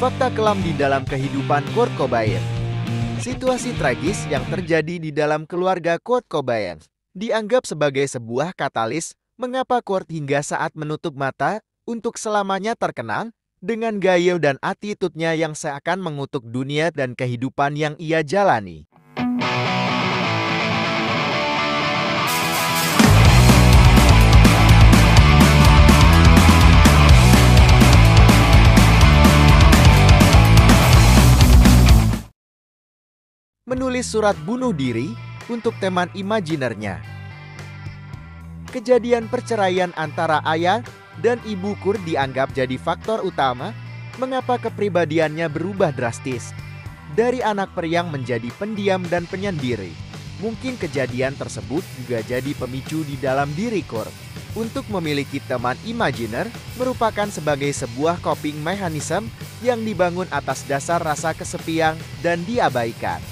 Fakta kelam di dalam kehidupan Kurt Cobain. Situasi tragis yang terjadi di dalam keluarga Kurt Cobain dianggap sebagai sebuah katalis mengapa Kurt hingga saat menutup mata untuk selamanya terkenal dengan gaya dan attitude-nya yang seakan mengutuk dunia dan kehidupan yang ia jalani. Menulis surat bunuh diri untuk teman imajinernya. Kejadian perceraian antara ayah dan ibu Kurt dianggap jadi faktor utama mengapa kepribadiannya berubah drastis. Dari anak periang menjadi pendiam dan penyendiri. Mungkin kejadian tersebut juga jadi pemicu di dalam diri Kurt untuk memiliki teman imajiner merupakan sebagai sebuah coping mechanism yang dibangun atas dasar rasa kesepian dan diabaikan.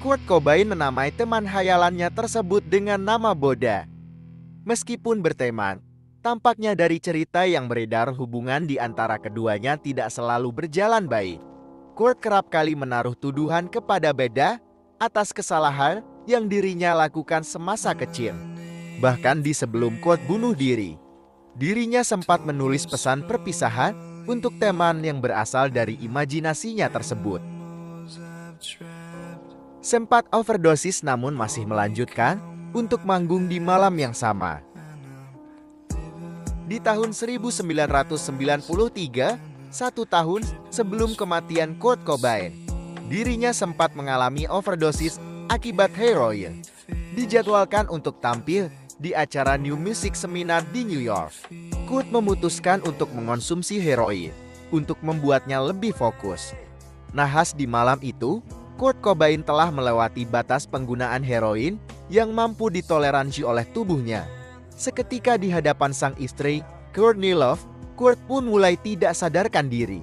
Kurt Cobain menamai teman hayalannya tersebut dengan nama Boda. Meskipun berteman, tampaknya dari cerita yang beredar hubungan di antara keduanya tidak selalu berjalan baik. Kurt kerap kali menaruh tuduhan kepada Boda atas kesalahan yang dirinya lakukan semasa kecil. Bahkan di sebelum Kurt bunuh diri, dirinya sempat menulis pesan perpisahan untuk teman yang berasal dari imajinasinya tersebut. Sempat overdosis namun masih melanjutkan untuk manggung di malam yang sama. Di tahun 1993, 1 tahun sebelum kematian Kurt Cobain, dirinya sempat mengalami overdosis akibat heroin. Dijadwalkan untuk tampil di acara New Music Seminar di New York. Kurt memutuskan untuk mengonsumsi heroin untuk membuatnya lebih fokus. Nahas di malam itu, Kurt Cobain telah melewati batas penggunaan heroin yang mampu ditoleransi oleh tubuhnya. Seketika di hadapan sang istri, Courtney Love, Kurt pun mulai tidak sadarkan diri.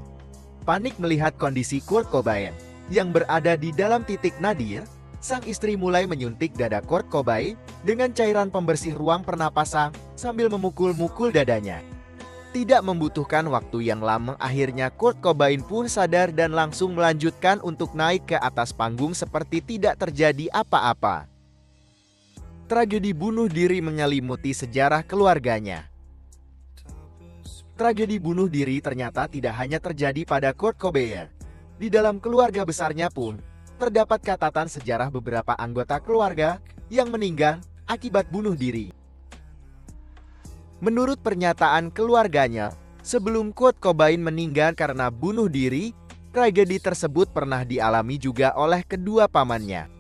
Panik melihat kondisi Kurt Cobain yang berada di dalam titik nadir, sang istri mulai menyuntik dada Kurt Cobain dengan cairan pembersih ruang pernapasan sambil memukul-mukul dadanya. Tidak membutuhkan waktu yang lama, akhirnya Kurt Cobain pun sadar dan langsung melanjutkan untuk naik ke atas panggung seperti tidak terjadi apa-apa. Tragedi bunuh diri menyelimuti sejarah keluarganya. Tragedi bunuh diri ternyata tidak hanya terjadi pada Kurt Cobain. Di dalam keluarga besarnya pun, terdapat catatan sejarah beberapa anggota keluarga yang meninggal akibat bunuh diri. Menurut pernyataan keluarganya, sebelum Kurt Cobain meninggal karena bunuh diri, tragedi tersebut pernah dialami juga oleh kedua pamannya.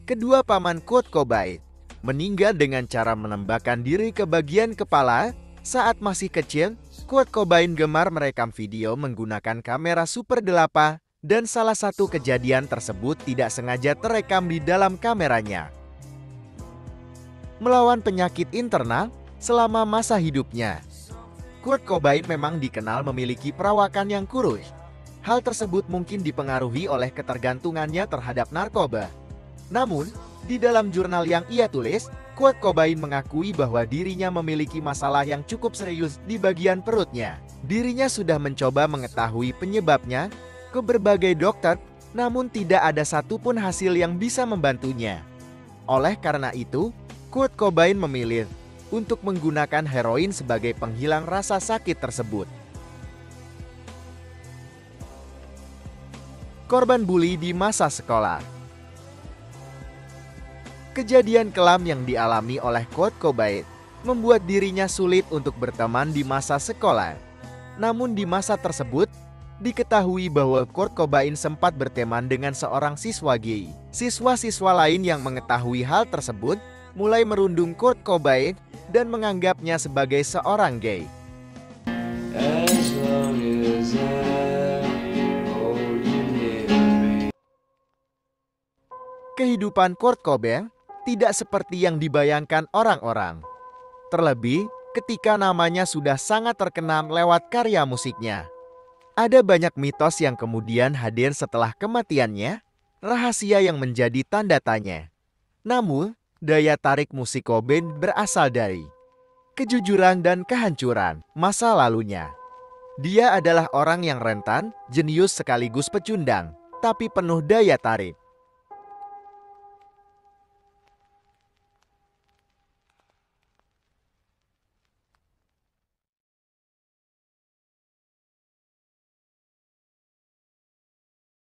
Kedua paman Kurt Cobain meninggal dengan cara menembakkan diri ke bagian kepala. Saat masih kecil, Kurt Cobain gemar merekam video menggunakan kamera Super 8 dan salah satu kejadian tersebut tidak sengaja terekam di dalam kameranya. Melawan penyakit internal selama masa hidupnya, Kurt Cobain memang dikenal memiliki perawakan yang kurus. Hal tersebut mungkin dipengaruhi oleh ketergantungannya terhadap narkoba. Namun, di dalam jurnal yang ia tulis, Kurt Cobain mengakui bahwa dirinya memiliki masalah yang cukup serius di bagian perutnya. Dirinya sudah mencoba mengetahui penyebabnya ke berbagai dokter, namun tidak ada satupun hasil yang bisa membantunya. Oleh karena itu, Kurt Cobain memilih untuk menggunakan heroin sebagai penghilang rasa sakit tersebut. Korban bully di masa sekolah. Kejadian kelam yang dialami oleh Kurt Cobain membuat dirinya sulit untuk berteman di masa sekolah. Namun di masa tersebut, diketahui bahwa Kurt Cobain sempat berteman dengan seorang siswa gay. Siswa-siswa lain yang mengetahui hal tersebut mulai merundung Kurt Cobain dan menganggapnya sebagai seorang gay. Kehidupan Kurt Cobain tidak seperti yang dibayangkan orang-orang. Terlebih ketika namanya sudah sangat terkenal lewat karya musiknya. Ada banyak mitos yang kemudian hadir setelah kematiannya, rahasia yang menjadi tanda tanya. Namun, Daya tarik musik Cobain berasal dari kejujuran dan kehancuran masa lalunya. Dia adalah orang yang rentan, jenius sekaligus pecundang, tapi penuh daya tarik.